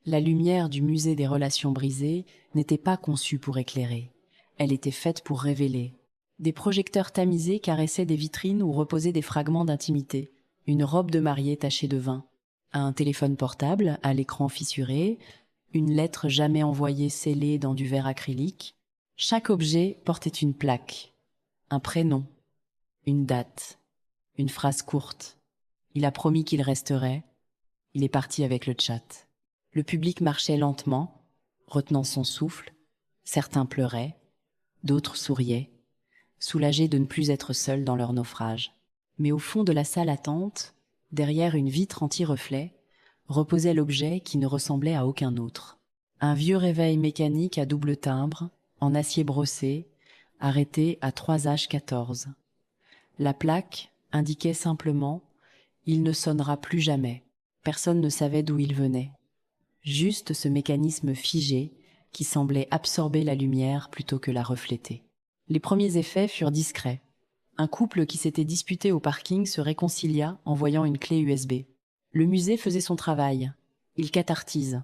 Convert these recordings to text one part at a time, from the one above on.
La lumière du musée des relations brisées n'était pas conçue pour éclairer. Elle était faite pour révéler. Des projecteurs tamisés caressaient des vitrines où reposaient des fragments d'intimité. Une robe de mariée tachée de vin, un téléphone portable à l'écran fissuré, une lettre jamais envoyée scellée dans du verre acrylique. Chaque objet portait une plaque, un prénom, une date, une phrase courte. Il a promis qu'il resterait. Il est parti avec le chat. Le public marchait lentement, retenant son souffle. Certains pleuraient, d'autres souriaient, soulagés de ne plus être seuls dans leur naufrage. Mais au fond de la salle attente, derrière une vitre anti-reflet, reposait l'objet qui ne ressemblait à aucun autre. Un vieux réveil mécanique à double timbre, en acier brossé, arrêté à 3H14. La plaque indiquait simplement « Il ne sonnera plus jamais ». Personne ne savait d'où il venait. Juste ce mécanisme figé qui semblait absorber la lumière plutôt que la refléter. Les premiers effets furent discrets. Un couple qui s'était disputé au parking se réconcilia en voyant une clé USB. Le musée faisait son travail. Il cathartise.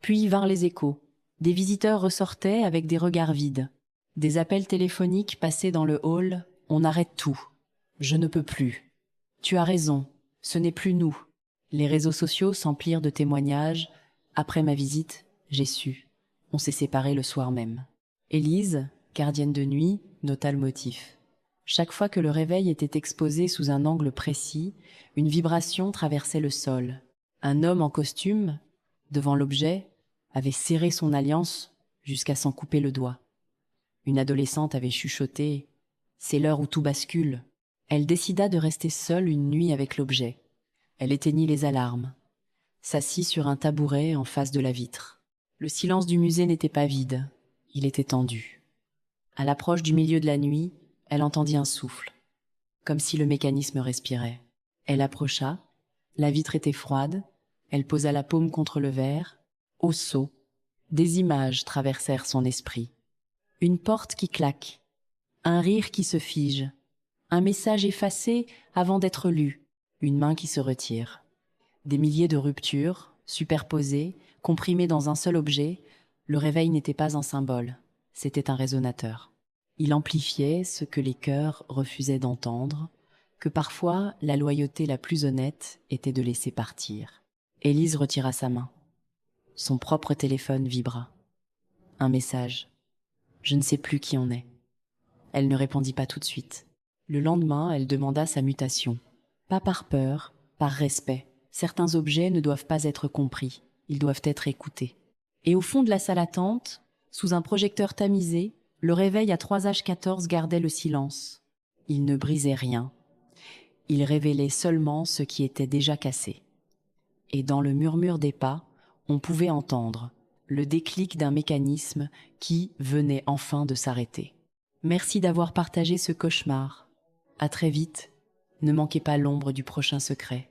Puis vinrent les échos. Des visiteurs ressortaient avec des regards vides. Des appels téléphoniques passaient dans le hall. On arrête tout. Je ne peux plus. Tu as raison. Ce n'est plus nous. Les réseaux sociaux s'emplirent de témoignages. Après ma visite, j'ai su. On s'est séparés le soir même. Élise, gardienne de nuit, nota le motif. Chaque fois que le réveil était exposé sous un angle précis, une vibration traversait le sol. Un homme en costume, devant l'objet, avait serré son alliance jusqu'à s'en couper le doigt. Une adolescente avait chuchoté « C'est l'heure où tout bascule ». Elle décida de rester seule une nuit avec l'objet. Elle éteignit les alarmes, s'assit sur un tabouret en face de la vitre. Le silence du musée n'était pas vide, il était tendu. À l'approche du milieu de la nuit, elle entendit un souffle, comme si le mécanisme respirait. Elle approcha, la vitre était froide, elle posa la paume contre le verre. Au saut, des images traversèrent son esprit. Une porte qui claque, un rire qui se fige, un message effacé avant d'être lu, une main qui se retire. Des milliers de ruptures, superposées, comprimées dans un seul objet, le réveil n'était pas un symbole, c'était un résonateur. Il amplifiait ce que les cœurs refusaient d'entendre, que parfois la loyauté la plus honnête était de laisser partir. Élise retira sa main. Son propre téléphone vibra. Un message. Je ne sais plus qui on est. Elle ne répondit pas tout de suite. Le lendemain, elle demanda sa mutation. Pas par peur, par respect. Certains objets ne doivent pas être compris, ils doivent être écoutés. Et au fond de la salle attente, sous un projecteur tamisé, le réveil à 3H14 gardait le silence. Il ne brisait rien. Il révélait seulement ce qui était déjà cassé. Et dans le murmure des pas, on pouvait entendre le déclic d'un mécanisme qui venait enfin de s'arrêter. Merci d'avoir partagé ce cauchemar. À très vite. Ne manquez pas l'ombre du prochain secret.